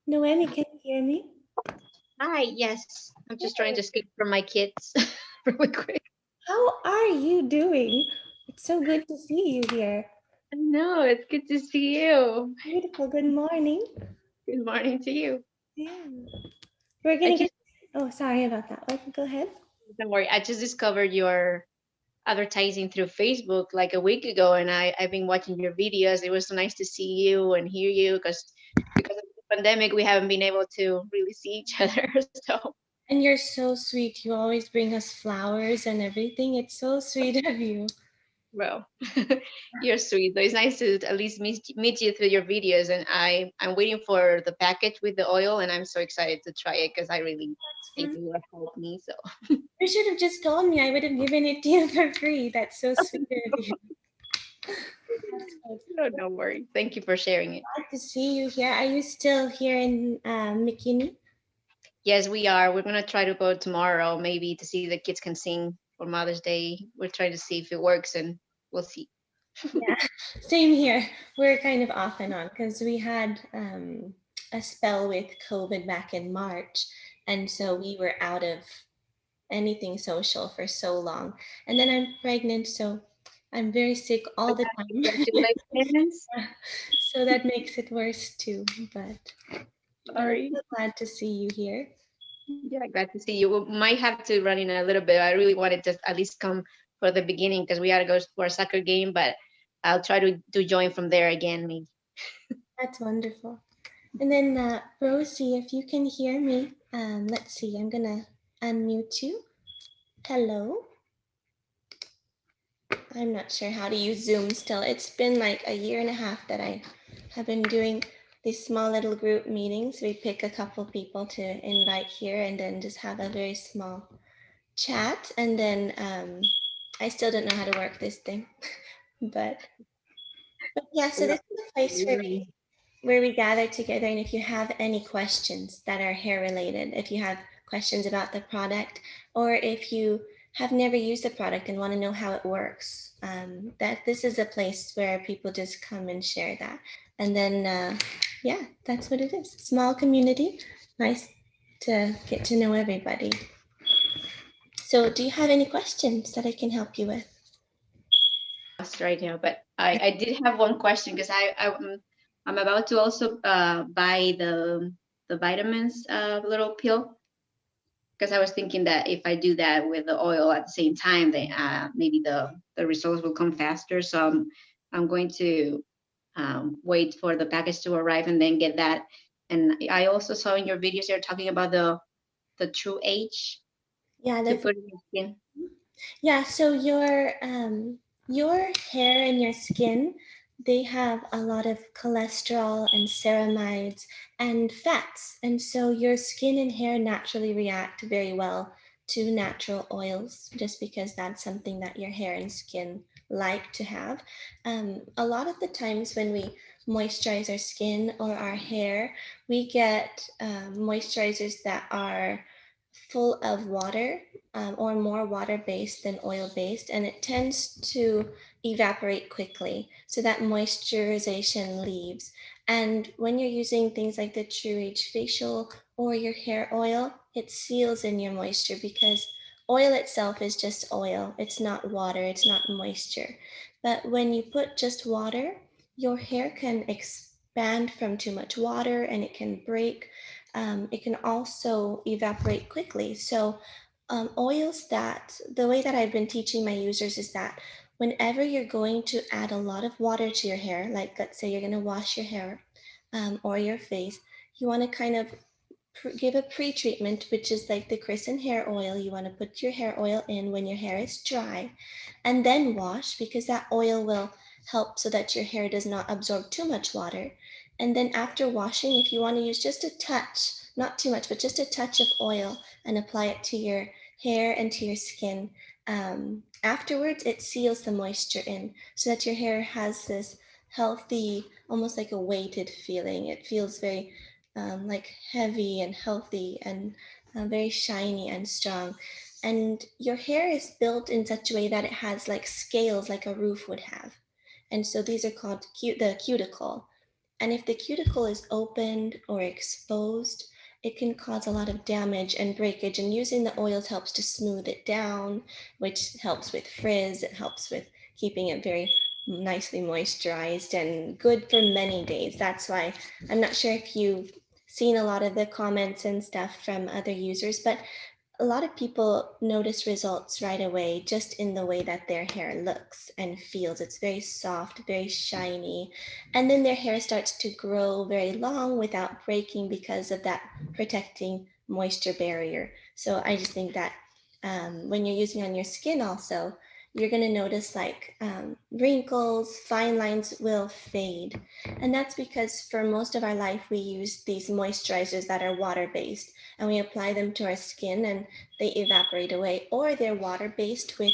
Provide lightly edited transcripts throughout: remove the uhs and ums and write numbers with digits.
Noemi, can you hear me? Hi, yes. I'm just trying to escape from my kids really quick. How are you doing? It's so good to see you here. I know, it's good to see you. Beautiful. Good morning. Good morning to you. Yeah. We're I gonna get. just, Oh, sorry about that. Go ahead. don't worry, I just discovered your advertising through Facebook like a week ago, and I've been watching your videos. It was so nice to see you and hear you because of the pandemic, we haven't been able to really see each other. So, And you're so sweet. You always bring us flowers and everything. It's so sweet of you. well, you're sweet. Though it's nice to at least meet you through your videos, and I'm waiting for the package with the oil, and I'm so excited to try it because I really That's it fun. will help me. So. You should have just told me. I would have given it to you for free. That's so sweet of you. That's good. No, no worries. Thank you for sharing it. Glad to see you here. Are you still here in McKinney? Yes, we are. We're gonna try to go tomorrow, maybe to see the kids can sing for Mother's Day. We're trying to see if it works, and we'll see. Yeah, same here. We're kind of off and on because we had a spell with COVID back in March. And so we were out of anything social for so long. And then I'm pregnant, so I'm very sick all the time. Congratulations. So that makes it worse too. But I'm Sorry. so glad to see you here. Yeah, glad to see you. We might have to run in a little bit. I really wanted to at least come for the beginning because we had to go for a soccer game, but I'll try to join from there again, maybe. That's wonderful. And then, Rosie, if you can hear me, let's see, I'm gonna unmute you. Hello. I'm not sure how to use Zoom still. It's been like a year and a half that I have been doing these small little group meetings. We pick a couple people to invite here and then just have a very small chat. And then I still don't know how to work this thing. but yeah, so No, this is a place really. where we gather together. And if you have any questions that are hair related, if you have questions about the product, or if you have never used the product and want to know how it works, that this is a place where people just come and share that. And then, yeah, that's what it is. Small community, nice to get to know everybody. So, do you have any questions that I can help you with? Lost right now, but I did have one question because I'm about to also buy the vitamins little pill because I was thinking that if I do that with the oil at the same time, then maybe the results will come faster. So I'm going to wait for the package to arrive and then get that. And I also saw in your videos you're talking about the true age Yeah, to that's put in your skin. Yeah, so your hair and your skin, they have a lot of cholesterol and ceramides and fats. And so your skin and hair naturally react very well to natural oils just because that's something that your hair and skin like to have. A lot of the times when we moisturize our skin or our hair, we get moisturizers that are full of water, or more water based than oil based, and it tends to evaporate quickly. So that moisturization leaves. And when you're using things like the True Age facial or your hair oil, it seals in your moisture because oil itself is just oil. It's not water, it's not moisture. But when you put just water, your hair can expand from too much water and it can break. It can also evaporate quickly. So, oils that the way that I've been teaching my users is that whenever you're going to add a lot of water to your hair, like let's say you're going to wash your hair or your face, you want to kind of give a pre-treatment, which is like the Crisan hair oil. You want to put your hair oil in when your hair is dry and then wash because that oil will help so that your hair does not absorb too much water. And then after washing, if you want to use just a touch, not too much, but just a touch of oil and apply it to your hair and to your skin. Afterwards, it seals the moisture in so that your hair has this healthy, almost like a weighted feeling. It feels very like heavy and healthy and very shiny and strong. And your hair is built in such a way that it has like scales like a roof would have. And so these are called the cuticle. And if the cuticle is opened or exposed, it can cause a lot of damage and breakage. And using the oils helps to smooth it down, which helps with frizz. It helps with keeping it very nicely moisturized and good for many days. That's why I'm not sure if you've seen a lot of the comments and stuff from other users, but a lot of people notice results right away just in the way that their hair looks and feels. It's very soft, very shiny. And then their hair starts to grow very long without breaking because of that protecting moisture barrier. So I just think that when you're using on your skin also, you're going to notice like wrinkles, fine lines will fade. And that's because for most of our life, we use these moisturizers that are water based and we apply them to our skin and they evaporate away, or they're water based with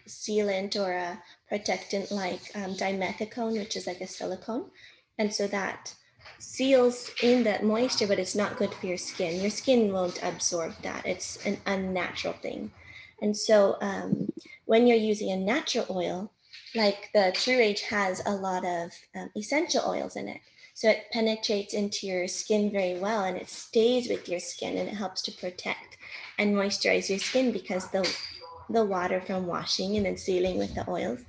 sealant or a protectant like dimethicone, which is like a silicone. And so that seals in that moisture, but it's not good for your skin. Your skin won't absorb that. It's an unnatural thing. And so when you're using a natural oil, like the True Age has a lot of essential oils in it. So it penetrates into your skin very well and it stays with your skin and it helps to protect and moisturize your skin because the water from washing and then sealing with the oils,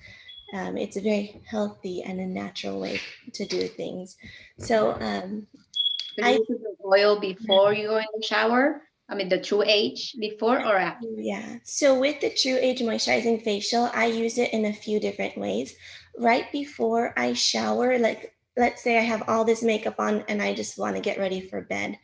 it's a very healthy and a natural way to do things. So So I you use the oil before you go in the shower? I mean, the True Age before or after? Yeah. So with the True Age Moisturizing Facial, I use it in a few different ways. Right before I shower, like let's say I have all this makeup on and I just want to get ready for bed.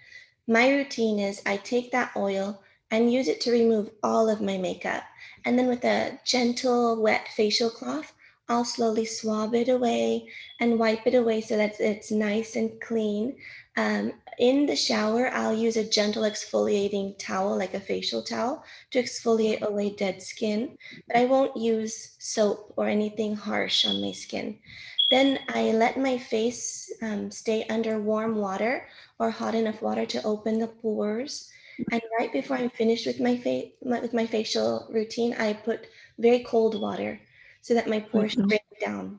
My routine is I take that oil and use it to remove all of my makeup. And then with a gentle wet facial cloth, I'll slowly swab it away and wipe it away so that it's nice and clean. In the shower, I'll use a gentle exfoliating towel, like a facial towel, to exfoliate away dead skin, but I won't use soap or anything harsh on my skin. Then I let my face stay under warm water or hot enough water to open the pores. And right before I'm finished with with my facial routine, I put very cold water so that my pores shrink down.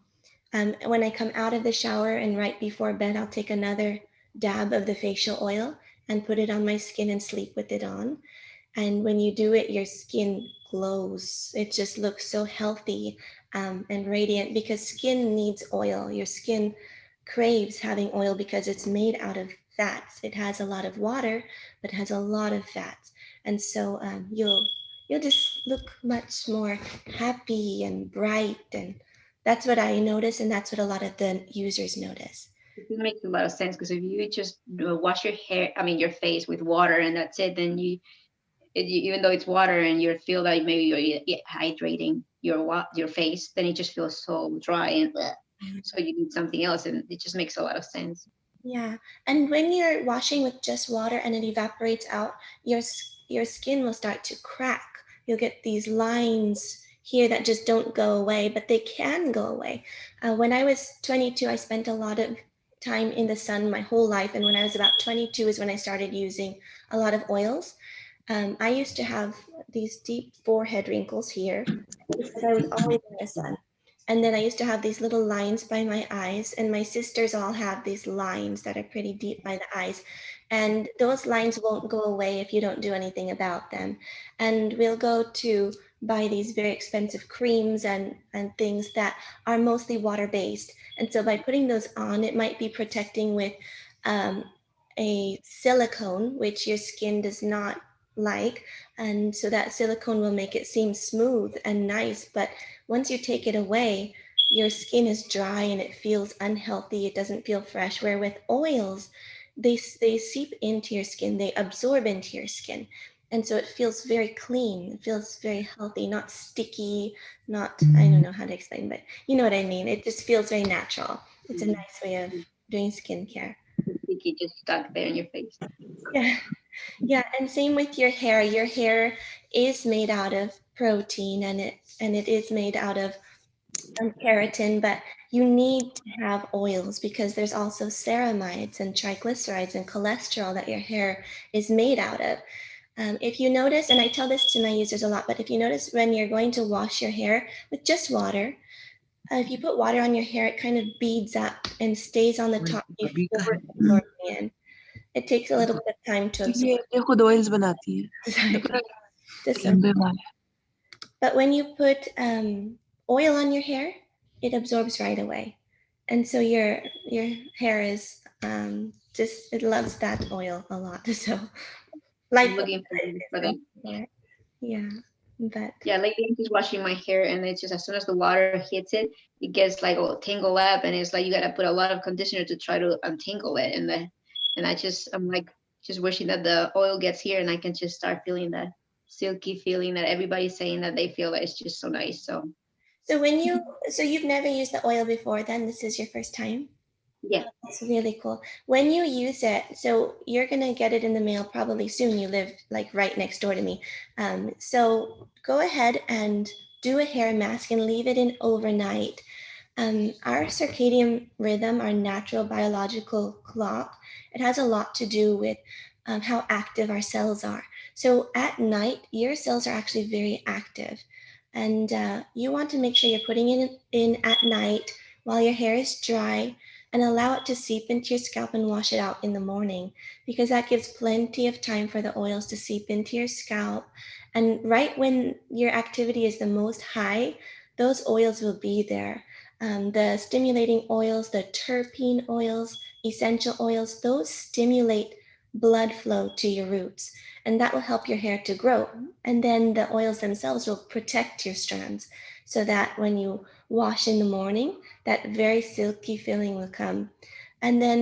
When I come out of the shower and right before bed, I'll take another dab of the facial oil and put it on my skin and sleep with it on. And when you do it, your skin glows. It just looks so healthy and radiant because skin needs oil. Your skin craves having oil because it's made out of fats. It has a lot of water, but has a lot of fats. And so you'll just look much more happy and bright. And that's what I notice, and that's what a lot of the users notice. It makes a lot of sense because if you just wash your hair, I mean your face with water and that's it, then even though it's water and you feel like maybe you're hydrating your face, then it just feels so dry and bleh. So you need something else, and it just makes a lot of sense. Yeah, and when you're washing with just water and it evaporates out, your skin will start to crack. You'll get these lines here that just don't go away, but they can go away. When I was 22, I spent a lot of time in the sun my whole life, and when I was about 22 is when I started using a lot of oils. I used to have these deep forehead wrinkles here because I was always in the sun. And then I used to have these little lines by my eyes, and my sisters all have these lines that are pretty deep by the eyes. And those lines won't go away if you don't do anything about them. And we'll go to buy these very expensive creams and things that are mostly water based. And so by putting those on, it might be protecting with um, a silicone, which your skin does not like. And so that silicone will make it seem smooth and nice. But once you take it away, your skin is dry and it feels unhealthy. It doesn't feel fresh. Where with oils, they seep into your skin, they absorb into your skin. And so it feels very clean. It feels very healthy, not sticky, not, I don't know how to explain, but you know what I mean. It just feels very natural. It's a Mhm. nice way of doing skincare. The sticky just stuck there in your face. Yeah. Yeah, and same with your hair. Your hair is made out of protein and it is made out of keratin, but you need to have oils because there's also ceramides and triglycerides and cholesterol that your hair is made out of. If you notice, and I tell this to my users a lot, but if you notice when you're going to wash your hair with just water, If you put water on your hair, it kind of beads up and stays on the top before absorbing in. It takes a little bit of time to absorb. ये खुद oils बनाती है This one. लंबे बाल है But when you put oil on your hair, it absorbs right away, and so your hair is just, it loves that oil a lot. So like I'm looking for that. Yeah, but Yeah, lately I'm just washing my hair, and it's just as soon as the water hits it, it gets like all tangled up, and it's like you gotta put a lot of conditioner to try to untangle it. And I'm like just wishing that the oil gets here, and I can just start feeling that silky feeling that everybody's saying that they feel that it's just so nice. So so you've never used the oil before, then this is your first time? yeah, That's really cool. When you use it, so you're gonna get it in the mail probably soon. You live like right next door to me. So go ahead and do a hair mask and leave it in overnight. Our circadian rhythm, our natural biological clock, it has a lot to do with how active our cells are. So at night, your cells are actually very active. And you want to make sure you're putting it in at night while your hair is dry, and allow it to seep into your scalp and wash it out in the morning, because that gives plenty of time for the oils to seep into your scalp. And right when your activity is the most high, those oils will be there. The stimulating oils, the terpene oils, essential oils, those stimulate blood flow to your roots, and that will help your hair to grow. And then the oils themselves will protect your strands, so that when you wash in the morning, that very silky feeling will come. And then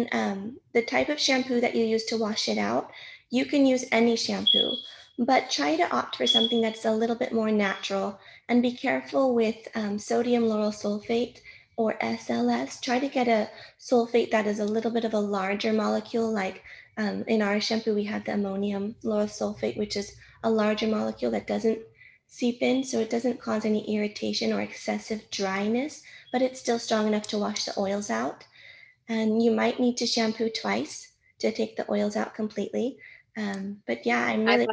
the type of shampoo that you use to wash it out, you can use any shampoo, but try to opt for something that's a little bit more natural, and be careful with sodium lauryl sulfate or SLS. Try to get a sulfate that is a little bit of a larger molecule, like in our shampoo, we have the ammonium lauryl sulfate, which is a larger molecule that doesn't seep in, so it doesn't cause any irritation or excessive dryness, but it's still strong enough to wash the oils out. And you might need to shampoo twice to take the oils out completely. But yeah, I'm I really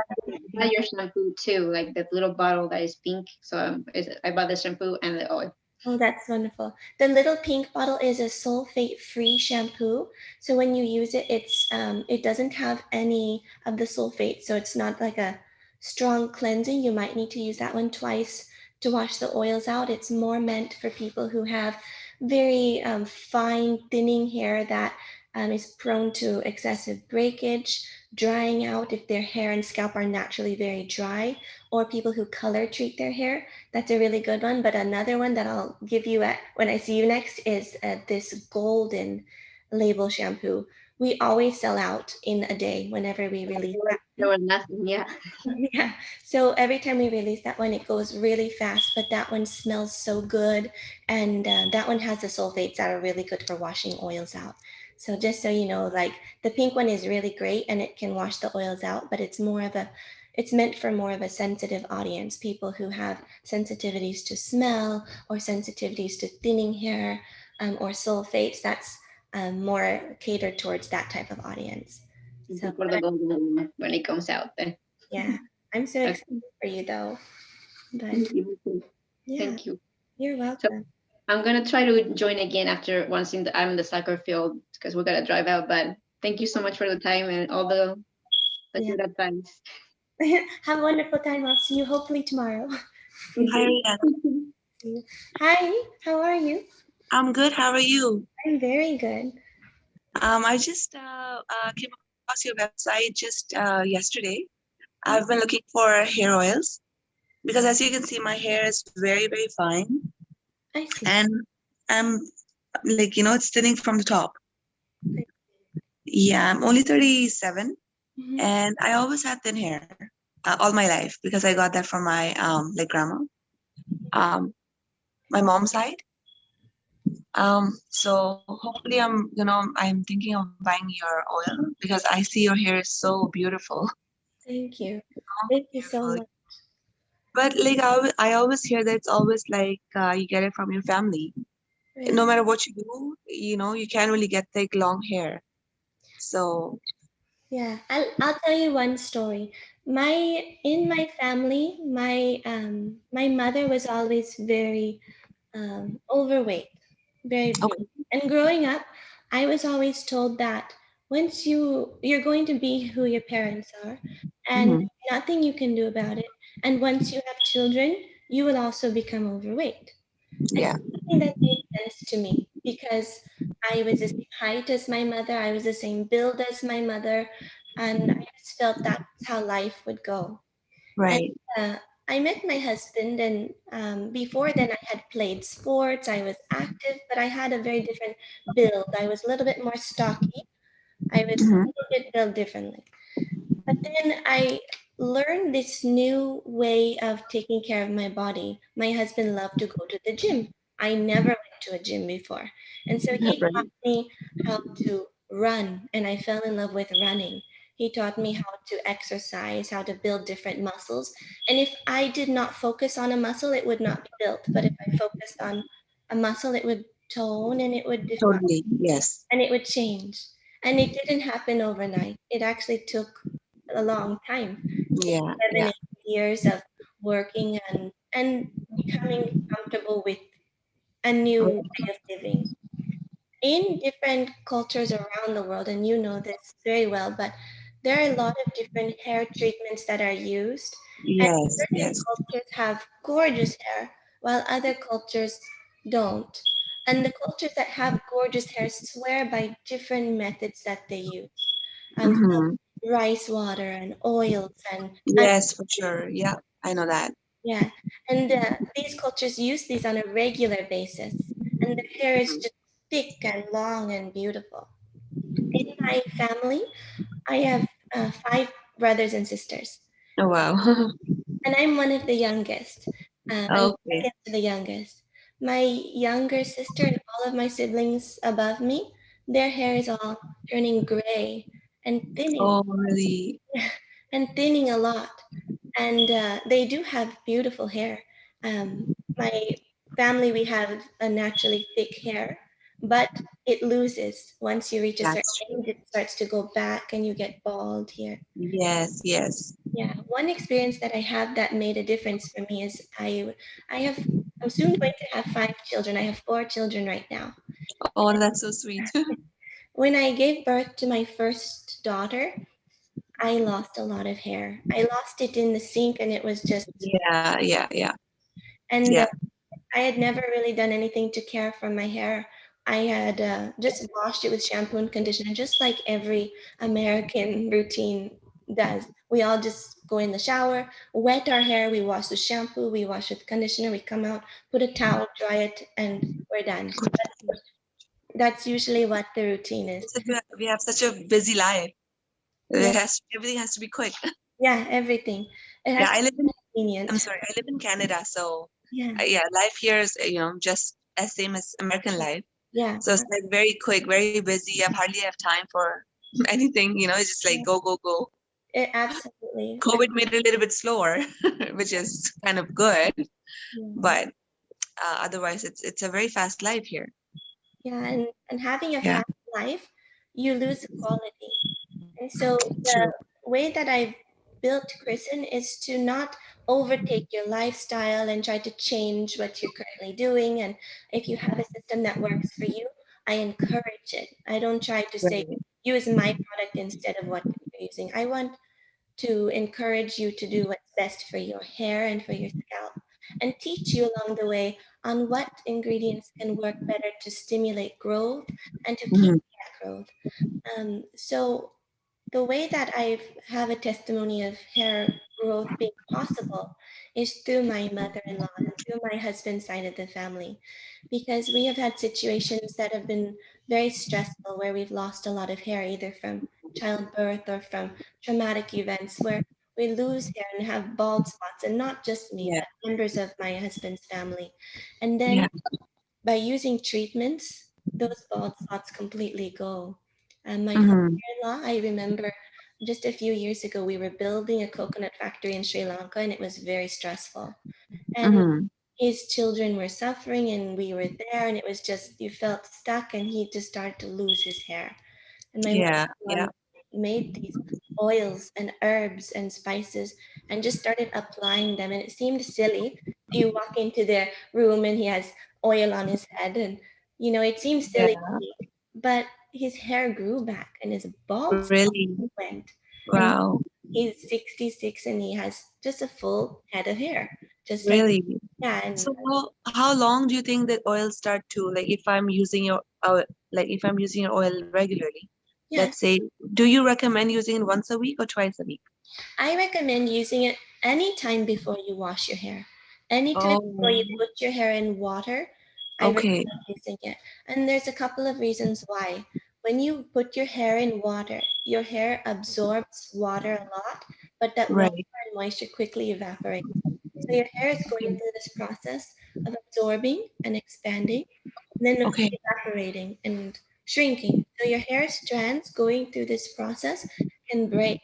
buy your shampoo too, like that little bottle that is pink. So I bought the shampoo and the oil. Oh, that's wonderful. The little pink bottle is a sulfate-free shampoo. So when you use it, it doesn't have any of the sulfate. So it's not like a strong cleansing. You might need to use that one twice to wash the oils out. It's more meant for people who have very fine, thinning hair that is prone to excessive breakage, drying out if their hair and scalp are naturally very dry, or people who color treat their hair. That's a really good one. But another one that I'll give you when I see you next is this golden label shampoo. We always sell out in a day whenever we release that. There was nothing, yeah. Yeah. So every time we release that one, it goes really fast, but that one smells so good. And that one has the sulfates that are really good for washing oils out. So just so you know, like the pink one is really great and it can wash the oils out, but it's meant for more of a sensitive audience, people who have sensitivities to smell or sensitivities to thinning hair, or sulfates. That's more catered towards that type of audience. So For the golden one when it comes out then. yeah, I'm so Okay. excited for you though. But Thank you. yeah, Thank you. you're So welcome. I'm gonna try to join again after once I'm in the soccer field because we're gonna drive out. But thank you so much for the time and all the Yeah. good advice. Have a wonderful time. I'll see you hopefully tomorrow. Hi, Rian. Hi, how are you? I'm good. How are you? I'm very good. I just came across your website just yesterday. I've been looking for hair oils because, as you can see, my hair is very, very fine, I see. and I'm like, it's thinning from the top. Yeah, I'm only 37, Mhm. and I always had thin hair all my life because I got that from my like grandma, my mom's side. So hopefully I'm thinking of buying your oil because I see your hair is so beautiful. Thank you. Thank you so Beautiful. much. But like I always hear that it's always like you get it from your family. Right. No matter what you do, you can't really get thick long hair. So Yeah, I'll tell you one story. In my family, my mother was always very overweight, very big. Okay. And growing up, I was always told that once you're going to be who your parents are, and Mhm. nothing you can do about it. And once you have children, you will also become overweight. And Yeah. something that made sense to me because I was the same height as my mother, I was the same build as my mother, and I just felt that's how life would go. And Right. uh, I met my husband, and before then, I had played sports. I was active, but I had a very different build. I was a little bit more stocky. I was a Mhm. little bit built differently. But then I learned this new way of taking care of my body. My husband loved to go to the gym. I never went to a gym before. And so he taught Right. me how to run, and I fell in love with running. He taught me how to exercise, how to build different muscles. And if I did not focus on a muscle, it would not be built. But if I focused on a muscle, it would tone and it would define Totally. Yes. and it would change. And it didn't happen overnight. It actually took a long time, Yeah. 7, Yeah. 8 years of working and becoming comfortable with a new Right. way of living. In different cultures around the world, and you know this very well, but there are a lot of different hair treatments that are used, and Yes. certain Yes. cultures have gorgeous hair, while other cultures don't. And the cultures that have gorgeous hair swear by different methods that they use. So Mhm. rice water and oils and Yes, for sure. Yeah. I know that. yeah, and these cultures use these on a regular basis, and the hair is Mhm. just thick and long and beautiful. In my family, I have 5 brothers and sisters, Oh wow. and I'm one of the youngest. I'm Okay. second to the youngest. My younger sister and all of my siblings above me, their hair is all turning gray and thinning Oh really? and thinning a lot. And they do have beautiful hair. My family, we have a naturally thick hair, but it loses once you reach a certain That's true. age. It starts to go back, and you get bald here. Yes. Yes. Yeah, one experience that I have that made a difference for me is I have I'm soon going to have 5 children. I have 4 children right now. Oh, that's so sweet. When I gave birth to my first daughter, I lost a lot of hair. I lost it in the sink, and it was just Yeah. Yeah. Yeah. and Yeah. I had never really done anything to care for my hair. I had just washed it with shampoo and conditioner, just like every American routine does. We all just go in the shower, wet our hair, we wash with shampoo, we wash with conditioner, we come out, put a towel, dry it, and we're done. That's usually what the routine is. It's like we have such a busy life. Yeah, Everything has to be quick. yeah, everything. It Yeah, has to I live in, be I'm convenient. sorry, I live in Canada, so Yeah, yeah, life here is, just as same as American life. yeah, So it's like very quick, very busy. I hardly have time for anything, it's just like yeah. go, go, go. Absolutely. COVID made it a little bit slower, which is kind of good, Yeah. but otherwise it's a very fast life here. Yeah, and having a Yeah, fast life, you lose quality. And so the true. way that I've built Chrisen is to not overtake your lifestyle and try to change what you're currently doing. And if you have a system that works for you, I encourage it. I don't try to say Right. use my product instead of what you're using. I want to encourage you to do what's best for your hair and for your scalp and teach you along the way on what ingredients can work better to stimulate growth and to keep Mhm. that growth. So the way that I have a testimony of hair growth being possible is through my mother-in-law and through my husband's side of the family, because we have had situations that have been very stressful where we've lost a lot of hair, either from childbirth or from traumatic events where we lose hair and have bald spots, and not just me, Yeah, but members of my husband's family. And then yeah. by using treatments, those bald spots completely go. And my Hmm. father-in-law, I remember just a few years ago, we were building a coconut factory in Sri Lanka, and it was very stressful. And Hmm. his children were suffering, and we were there, and it was just, you felt stuck, and he just started to lose his hair. And my Yeah, mother yeah. made these oils and herbs and spices and just started applying them. And it seemed silly. You walk into their room and he has oil on his head, and it seems Yeah. silly, but his hair grew back and his bald spot Really? went. And Wow. he's 66 and he has just a full head of hair, just like, Really? yeah. And So how long do you think that oil start to, like, if I'm using your oil regularly, yes, let's say, do you recommend using it once a week or twice a week? I recommend using it anytime before you wash your hair. Anytime before you Oh, put your hair in water, I okay. recommend using it. And there's a couple of reasons why. When you put your hair in water, your hair absorbs water a lot, but that water Right. and moisture quickly evaporate. So your hair is going through this process of absorbing and expanding, and then of Okay. evaporating and shrinking. So your hair strands going through this process can break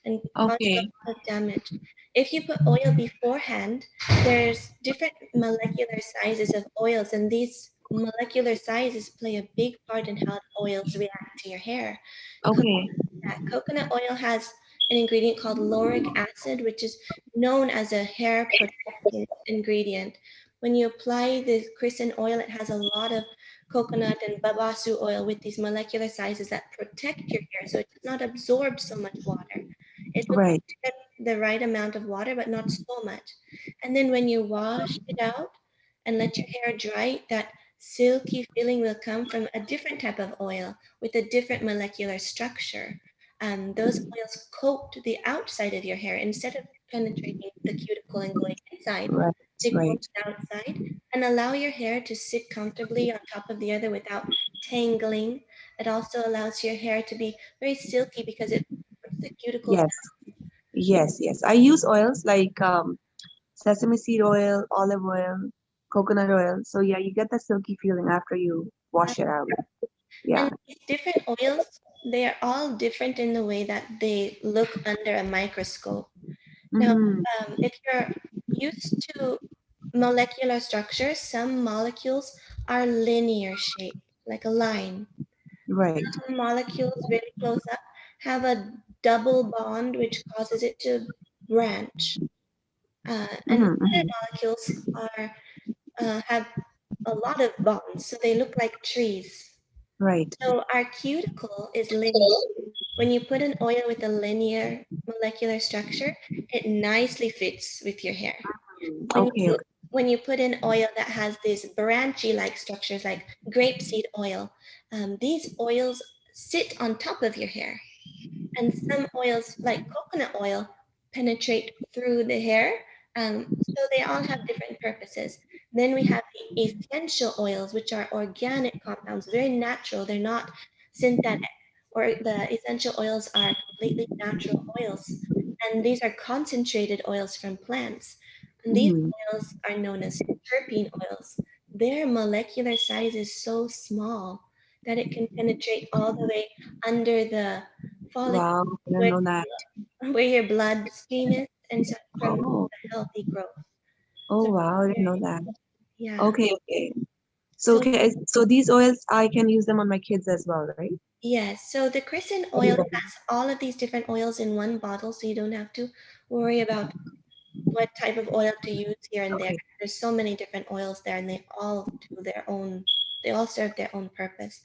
and cause a Okay. lot of damage. If you put oil beforehand, there's different molecular sizes of oils, and these molecular sizes play a big part in how the oils react to your hair. Okay. Coconut oil has an ingredient called lauric acid, which is known as a hair protectant ingredient. When you apply the Crisan oil, it has a lot of coconut and babasu oil with these molecular sizes that protect your hair so it does not absorb so much water. It will Right. get the right amount of water, but not so much. And then when you wash it out and let your hair dry, that silky feeling will come from a different type of oil with a different molecular structure. Those oils coat the outside of your hair instead of penetrating the cuticle and going inside. Right. They coat Right. the outside and allow your hair to sit comfortably on top of the other without tangling. It also allows your hair to be very silky because it puts the cuticles. Yes. Yes. Yes. I use oils like sesame seed oil, olive oil, coconut oil. So yeah, you get that silky feeling after you wash it out. Yeah. And these different oils, they are all different in the way that they look under a microscope. Now, Mm-hmm. if you're used to molecular structures, some molecules are linear shaped, like a line. Right. Some molecules very close up have a double bond, which causes it to branch. And other Mm-hmm. molecules have a lot of bonds, so they look like trees. Right. So our cuticle is linear. When you put an oil with a linear molecular structure, it nicely fits with your hair. When Okay. you when you put in oil that has these branchy like structures like grapeseed oil, these oils sit on top of your hair. And some oils, like coconut oil, penetrate through the hair. So they all have different purposes. Then we have the essential oils, which are organic compounds, very natural. They're not synthetic, or the essential oils are completely natural oils. And these are concentrated oils from plants. And these Mm-hmm. oils are known as terpene oils. Their molecular size is so small that it can penetrate all the way under the follicle Wow. I didn't where, know that. where your bloodstream is and so promote Oh. the healthy growth. Oh So wow. I didn't know that. yeah. Okay. Okay. So So okay. So these oils I can use them on my kids as well, right? yes, so the Christian oil Everybody. has all of these different oils in one bottle, so you don't have to worry about what type of oil to use here and there. Okay. There's so many different oils there, and they all serve their own purpose.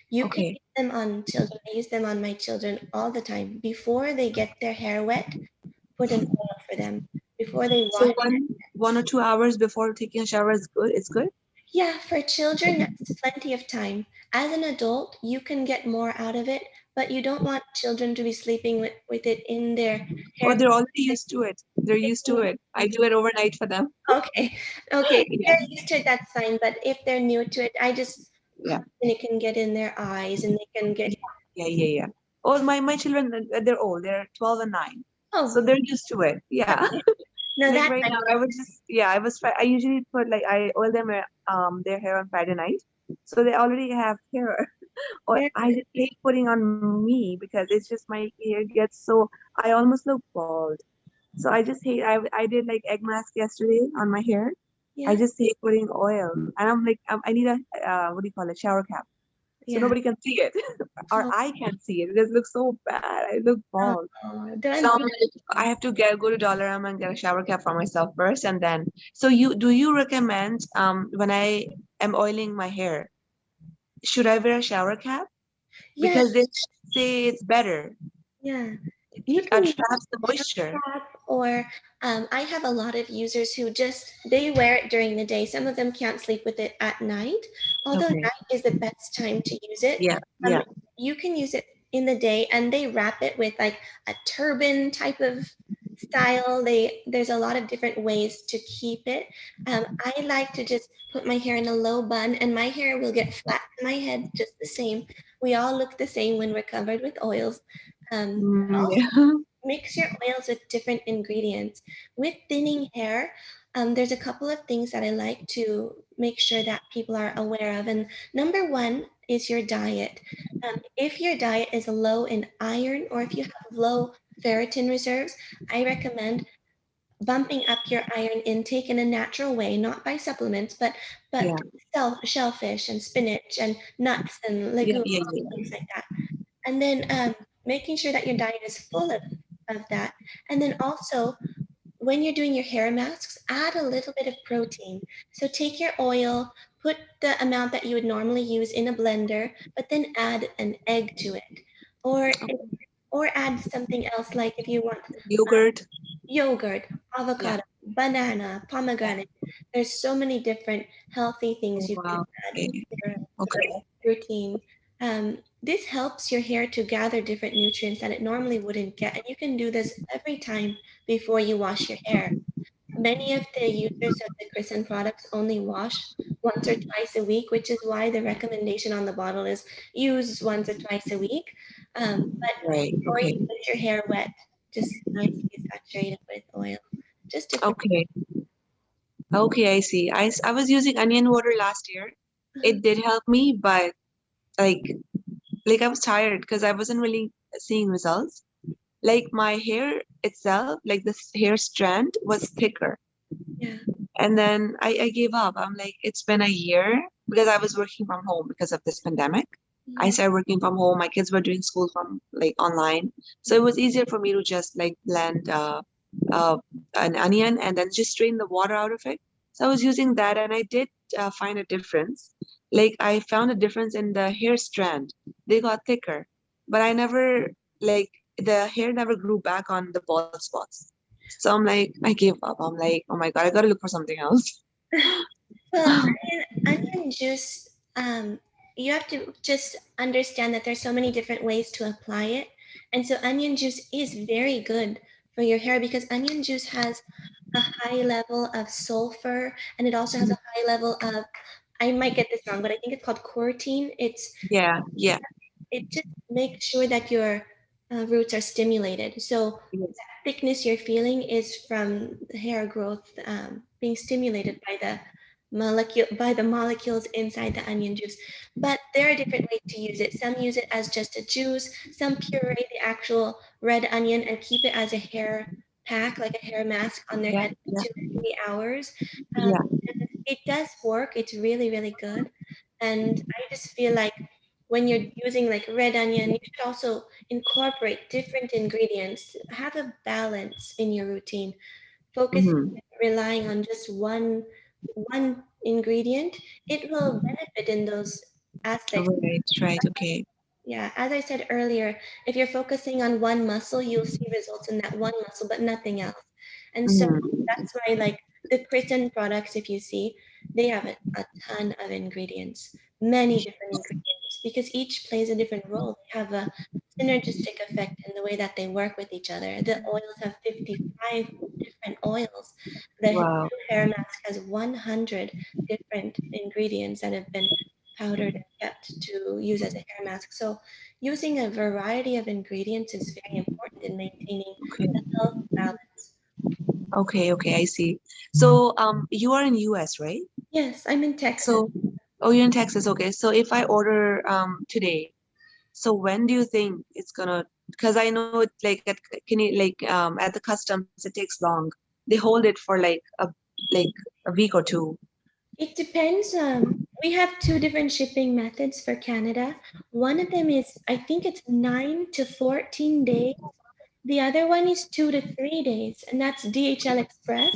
You can Okay. use them on children. I use them on my children all the time. Before they get their hair wet, put an oil for them. Before they So wash. one or 2 hours before taking a shower is good. It's good. Yeah, for children, that's plenty of time. As an adult, you can get more out of it, but you don't want children to be sleeping with it in their Or hair. they're already used to it. They're used to it. I do it overnight for them. Okay, okay. If Yeah. they're used to it, that's fine. But if they're new to it, I just Yeah. and it can get in their eyes and they can get, Yeah. Yeah. Yeah. Oh, my children, they're old. They're 12 and 9. So oh, they're used to it. Yeah. okay. No, Like that's right now, I would just, yeah, I usually put, like, I oil them their hair on Friday night. So they already have hair. Or very I just hate putting on me because it's just my hair gets so, I almost look bald. So I just hate, I did like egg mask yesterday on my hair. I yeah. just hate putting oil. And I'm like, I need a, what do you call it, shower cap. so Yeah. nobody can see it, or Oh, I can't see it. It just looks so bad. I look bald. So don't. I have to go to Dollarama and get a shower cap for myself first, and then. So do you recommend when I am oiling my hair, should I wear a shower cap? Yeah, Because they say it's better. yeah. It You can use traps the a shower moisture. cap, or I have a lot of users who just they wear it during the day. Some of them can't sleep with it at night, although Okay. night is the best time to use it. Yeah. Um, Yeah. you can use it in the day, and they wrap it with like a turban type of style. There's a lot of different ways to keep it. I like to just put my hair in a low bun, and my hair will get flat to my head just the same. We all look the same when we're covered with oils. Also Yeah. mix your oils with different ingredients. With thinning hair, there's a couple of things that I like to make sure that people are aware of. And number one is your diet. If your diet is low in iron, or if you have low ferritin reserves, I recommend bumping up your iron intake in a natural way, not by supplements, but Yeah. shellfish and spinach and nuts and Yeah. legumes Yeah. and Yeah. things like that. And then making sure that your diet is full of that. And then also, when you're doing your hair masks, add a little bit of protein. So take your oil, put the amount that you would normally use in a blender, but then add an egg to it. Or or add something else, like if you want Yogurt. yogurt, Yeah. avocado, banana, Yeah. pomegranate. There's so many different healthy Oh, things you can wow. add Okay. to your Okay. routine. This helps your hair to gather different nutrients that it normally wouldn't get. And you can do this every time before you wash your hair. Many of the users of the Chrisen products only wash once or twice a week, which is why the recommendation on the bottle is use once or twice a week. But Right. before you Okay. get your hair wet, just nicely saturate it with oil, just to protect. Okay. Okay. I see. I was using onion water last year. Uh-huh. It did help me, but like I was tired because I wasn't really seeing results. Like my hair itself, like this hair strand was thicker. Yeah. And then I gave up. I'm like, it's been a year because I was working from home because of this pandemic. I Mhm. started working from home. My kids were doing school from like online. So it was easier for me to just like blend uh, an onion and then just strain the water out of it. So I was using that and I did find a difference. Like I found a difference in the hair strand. They got thicker, but I never like the hair never grew back on the bald spots. So I'm like, I gave up. I'm like, oh my God, I gotta look for something else. Well, onion juice, you have to just understand that there's so many different ways to apply it. And so onion juice is very good for your hair because onion juice has a high level of sulfur, and it also has a high level of, I might get this wrong, but I think it's called cortine. Yeah, yeah, It just makes sure that your roots are stimulated. So yes. thickness you're feeling is from the hair growth being stimulated by the molecules inside the onion juice. But there are different ways to use it. Some use it as just a juice. Some puree the actual red onion and keep it as a hair pack, like a hair mask on their Yeah, head yeah, for 2 to 3 hours. yeah. And it does work. It's really, really good. And I just feel like when you're using like red onion, you should also incorporate different ingredients. Have a balance in your routine. Focusing Mm-hmm. relying on just one ingredient, it will benefit in those aspects. Right, right, okay. Yeah, as I said earlier, if you're focusing on one muscle, you'll see results in that one muscle, but nothing else. And so Mm-hmm. that's why, like the Kristen products, if you see, they have a ton of ingredients, many different ingredients, because each plays a different role. They have a synergistic effect in the way that they work with each other. The oils have 55 different oils. The Wow. true hair mask has 100 different ingredients that have been powdered and kept to use as a hair mask. So using a variety of ingredients is very important in maintaining Okay. a health balance. Okay, okay, I see. So, you are in US, right? Yes, I'm in Texas. So, oh, you're in Texas. Okay. So if I order today, so when do you think it's gonna, because I know it like at the customs it takes long. They hold it for like a week or two. It depends. We have two different shipping methods for Canada. One of them is, I think it's 9 to 14 days. The other one is 2 to 3 days, and that's DHL Express.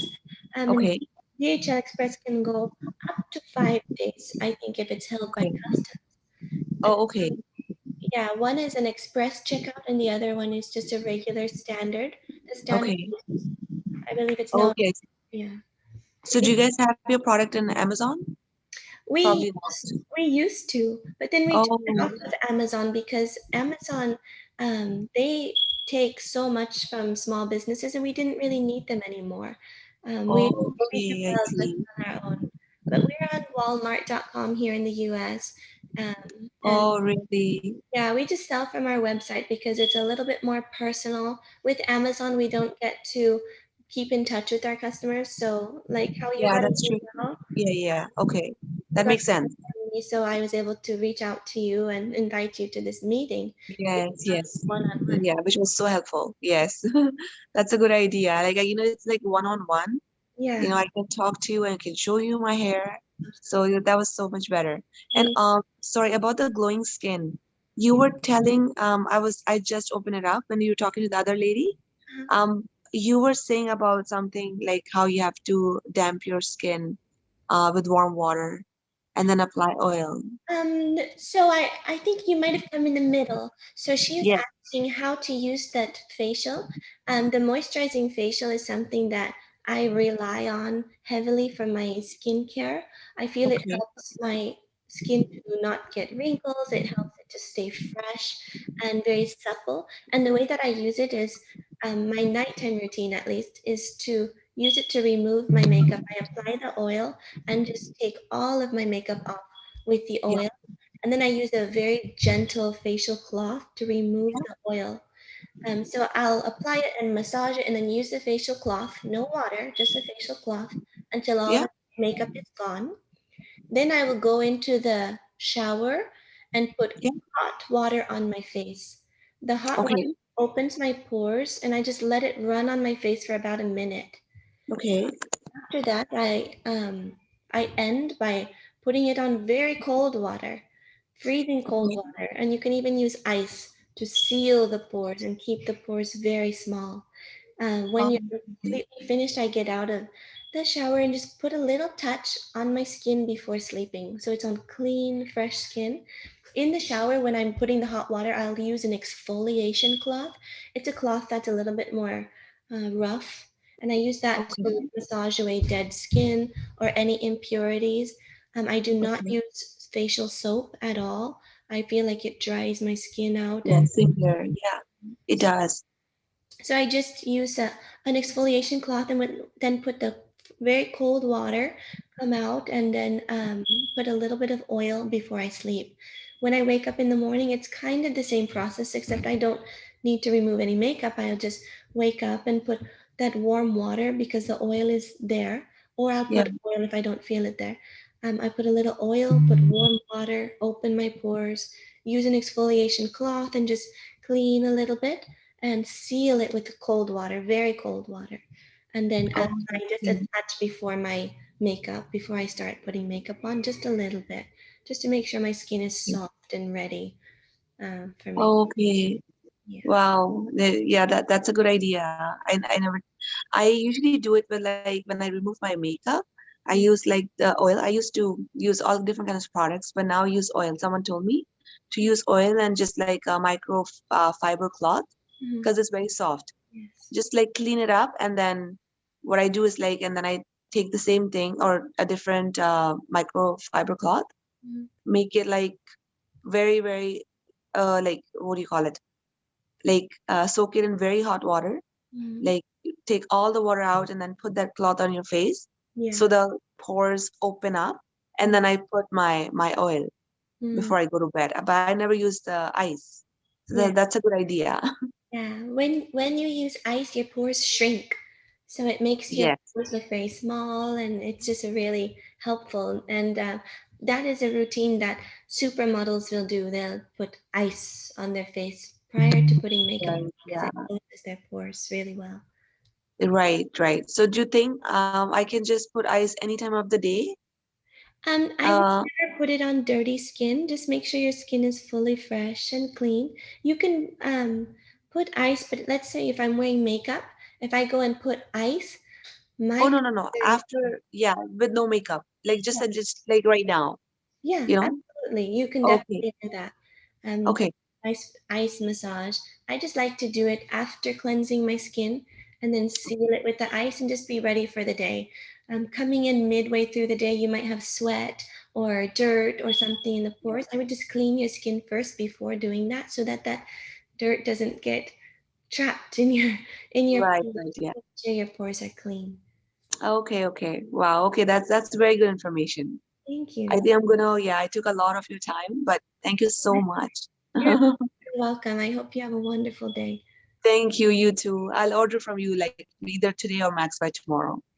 And Okay. DHL Express can go up to 5 days, I think, if it's held by Okay. customs. And Oh, okay. yeah, one is an express checkout, and the other one is just a regular standard. The standard, Okay. I believe it's now, Okay. yeah. So do you guys have your product in Amazon? We Probably not. we used to, but then we took it off Oh, of Amazon because Amazon, they take so much from small businesses, and we didn't really need them anymore. We do okay. I well just see. on our own. But we're on Walmart.com here in the US, and Oh, really? yeah, we just sell from our website because it's a little bit more personal. With Amazon, we don't get to keep in touch with our customers. So, like how you Yeah, got that's an true. email, Yeah, yeah. Okay. you That got makes sense. me, so I was able to reach out to you and invite you to this meeting Yes, yes. one on one. Yeah, which was so helpful. Yes. That's a good idea. Like, it's like one-on-one. Yeah. I can talk to you and can show you my hair. So that was so much better. And Thank sorry about the glowing skin. You were telling I just opened it up when you were talking to the other lady. you. You were saying about something like how you have to damp your skin with warm water and then apply oil. So I think you might have come in the middle. So she is Yes. asking how to use that facial. The moisturizing facial is something that I rely on heavily for my skincare. I feel it Okay. helps my skin to not get wrinkles. It helps it to stay fresh and very supple. And the way that I use it is, my nighttime routine at least is to use it to remove my makeup. I apply the oil and just take all of my makeup off with the Yeah. oil. And then I use a very gentle facial cloth to remove Yeah. the oil. So I'll apply it and massage it and then use the facial cloth, no water, just a facial cloth until all Yeah. the makeup is gone. Then I will go into the shower and put Yeah. hot water on my face. The hot water Okay. opens my pores and I just let it run on my face for about a minute. Okay. After that, I end by putting it on very cold water, freezing cold Okay. water, and you can even use ice to seal the pores and keep the pores very small. When you're Okay. completely finished, I get out of the shower and just put a little touch on my skin before sleeping, so it's on clean, fresh skin. In the shower, when I'm putting the hot water, I'll use an exfoliation cloth. It's a cloth that's a little bit more rough, and I use that to Okay. massage away dead skin or any impurities. I do not Okay. use facial soap at all. I feel like it dries my skin out, Yeah, and same here. Yeah, it does. so I just use an exfoliation cloth and then put the very cold water, come out, and then put a little bit of oil before I sleep. When I wake up in the morning, it's kind of the same process, except I don't need to remove any makeup. I'll just wake up and put that warm water because the oil is there, or I'll Yeah. put oil if I don't feel it there. I put a little oil, put warm water, open my pores, use an exfoliation cloth, and just clean a little bit and seal it with cold water, very cold water. And then Oh, I just okay. attach before my makeup, before I start putting makeup on, just a little bit, just to make sure my skin is soft and ready for makeup. Okay. Yeah. Wow. Yeah, that's a good idea. I usually do it with like when I remove my makeup, I use like the oil. I used to use all different kinds of products, but now I use oil. Someone told me to use oil and just like a micro fiber cloth Mhm. because it's very soft. Yes. Just like clean it up, and then what I do is like, and then I take the same thing or a different microfiber cloth, Mhm. make it like very, very, like, what do you call it? Like, soak it in very hot water, Mhm. like take all the water out and then put that cloth on your face Yeah. so the pores open up, and then I put my oil Mhm. before I go to bed. But I never use the ice. So Yeah. that's a good idea. Yeah. When you use ice, your pores shrink, so it makes your Yes. pores look very small, and it's just a really helpful. And that is a routine that supermodels will do. They'll put ice on their face prior to putting makeup on Right. because it Yeah. closes their pores really well. Right, right. So do you think I can just put ice any time of the day? I would Uh, never put it on dirty skin. Just make sure your skin is fully fresh and clean. You can put ice, but let's say if I'm wearing makeup, if I go and put ice, my oh, no, no, no. After, yeah, with no makeup, like just like right now, yeah, you know? absolutely. You can Okay, definitely do that. okay, Ice massage. I just like to do it after cleansing my skin and then seal it with the ice and just be ready for the day. Coming in midway through the day, you might have sweat or dirt or something in the pores. I would just clean your skin first before doing that so that that dirt doesn't get trapped in your right, pores. right, yeah. Make sure your pores are clean. Okay, okay. Wow, okay, that's very good information. Thank I you. think I'm gonna, yeah, I took a lot of your time, but thank you so much. You're welcome. I hope you have a wonderful day. Thank you, you too. I'll order from you like either today or max by tomorrow.